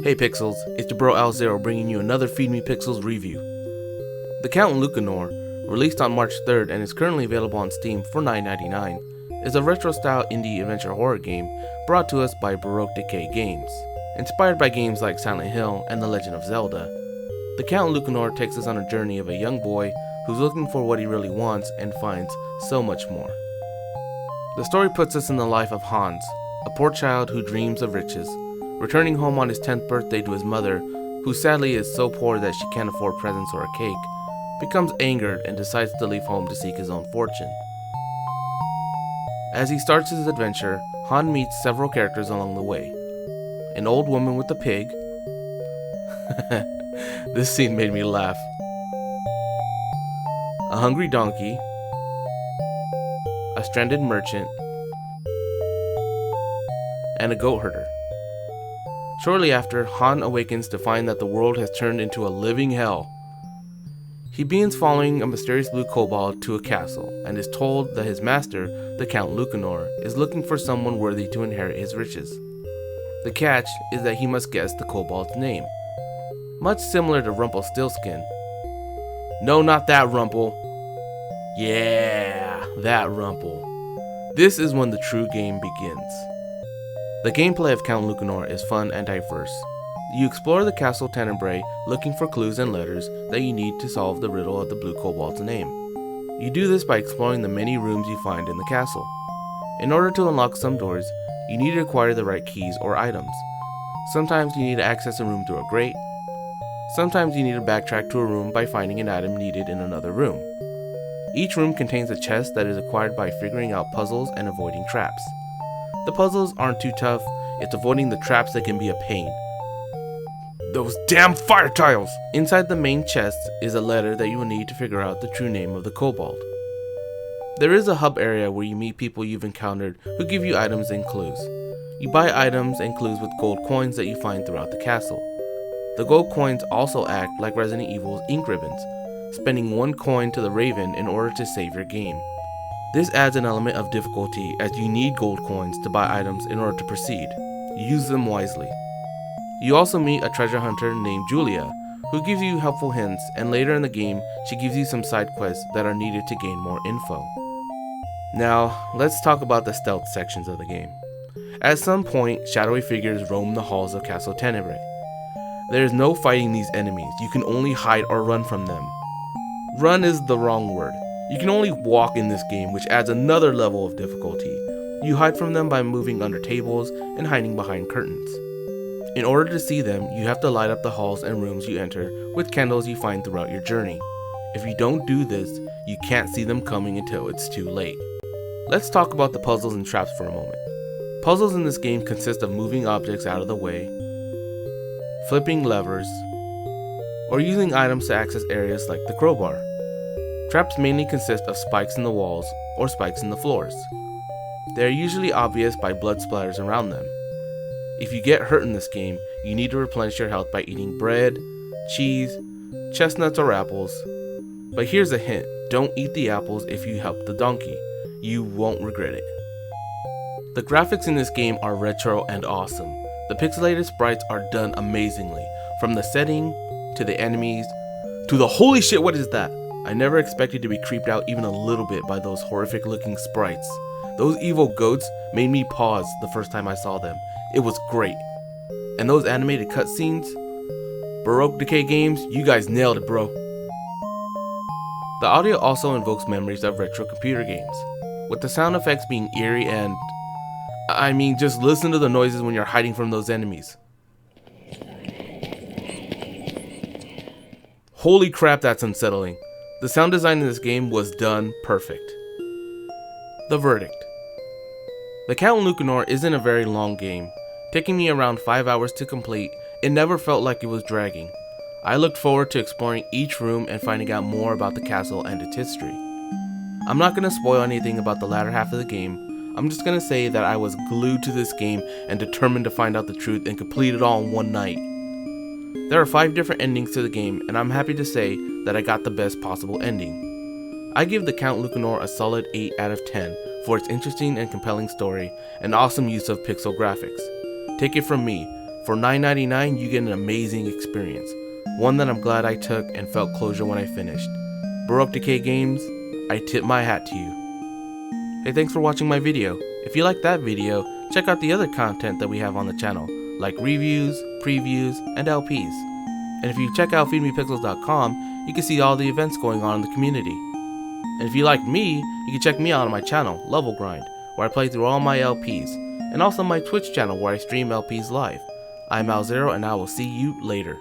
Hey Pixels, it's your bro Alzero bringing you another Feed Me Pixels review. The Count Lucanor, released on March 3rd and is currently available on Steam for $9.99, is a retro-style indie adventure horror game brought to us by Baroque Decay Games. Inspired by games like Silent Hill and The Legend of Zelda, the Count Lucanor takes us on a journey of a young boy who's looking for what he really wants and finds so much more. The story puts us in the life of Hans, a poor child who dreams of riches. Returning home on his 10th birthday to his mother, who sadly is so poor that she can't afford presents or a cake, becomes angered and decides to leave home to seek his own fortune. As he starts his adventure, Han meets several characters along the way. An old woman with a pig. This scene made me laugh. A hungry donkey. A stranded merchant. And a goat herder. Shortly after, Han awakens to find that the world has turned into a living hell. He begins following a mysterious blue kobold to a castle and is told that his master, the Count Lucanor, is looking for someone worthy to inherit his riches. The catch is that he must guess the kobold's name, much similar to Rumpelstiltskin. No, not that Rumple. Yeah, that Rumple. This is when the true game begins. The gameplay of Count Lucanor is fun and diverse. You explore the Castle Tenebre looking for clues and letters that you need to solve the riddle of the blue kobold's name. You do this by exploring the many rooms you find in the castle. In order to unlock some doors, you need to acquire the right keys or items. Sometimes you need to access a room through a grate. Sometimes you need to backtrack to a room by finding an item needed in another room. Each room contains a chest that is acquired by figuring out puzzles and avoiding traps. The puzzles aren't too tough, it's avoiding the traps that can be a pain. Those damn fire tiles! Inside the main chest is a letter that you will need to figure out the true name of the kobold. There is a hub area where you meet people you've encountered who give you items and clues. You buy items and clues with gold coins that you find throughout the castle. The gold coins also act like Resident Evil's ink ribbons, spending 1 coin to the Raven in order to save your game. This adds an element of difficulty as you need gold coins to buy items in order to proceed. Use them wisely. You also meet a treasure hunter named Julia, who gives you helpful hints, and later in the game, she gives you some side quests that are needed to gain more info. Now, let's talk about the stealth sections of the game. At some point, shadowy figures roam the halls of Castle Tenebre. There is no fighting these enemies, you can only hide or run from them. Run is the wrong word. You can only walk in this game, which adds another level of difficulty. You hide from them by moving under tables and hiding behind curtains. In order to see them, you have to light up the halls and rooms you enter with candles you find throughout your journey. If you don't do this, you can't see them coming until it's too late. Let's talk about the puzzles and traps for a moment. Puzzles in this game consist of moving objects out of the way, flipping levers, or using items to access areas like the crowbar. Traps mainly consist of spikes in the walls or spikes in the floors. They are usually obvious by blood splatters around them. If you get hurt in this game, you need to replenish your health by eating bread, cheese, chestnuts, or apples. But here's a hint, don't eat the apples if you help the donkey. You won't regret it. The graphics in this game are retro and awesome. The pixelated sprites are done amazingly, from the setting, to the enemies, to the holy shit, what is that? I never expected to be creeped out even a little bit by those horrific looking sprites. Those evil goats made me pause the first time I saw them. It was great. And those animated cutscenes? Baroque Decay Games, you guys nailed it, bro. The audio also invokes memories of retro computer games, with the sound effects being eerie and... just listen to the noises when you're hiding from those enemies. Holy crap, that's unsettling. The sound design in this game was done perfect. The verdict. The Count Lucanor isn't a very long game. Taking me around 5 hours to complete, it never felt like it was dragging. I looked forward to exploring each room and finding out more about the castle and its history. I'm not going to spoil anything about the latter half of the game. I'm just going to say that I was glued to this game and determined to find out the truth and complete it all in one night. There are 5 different endings to the game, and I'm happy to say that I got the best possible ending. I give the Count Lucanor a solid 8 out of 10 for its interesting and compelling story and awesome use of pixel graphics. Take it from me, For $9.99, you get an amazing experience, one that I'm glad I took and felt closure when I finished. Baroque Decay Games, I tip my hat to you. Hey, thanks for watching my video. If you like that video, check out the other content that we have on the channel, like reviews, previews, and LPs. And if you check out feedmepixels.com, you can see all the events going on in the community. And if you like me, you can check me out on my channel, Level Grind, where I play through all my LPs, and also my Twitch channel where I stream LPs live. I'm Alzero, and I will see you later.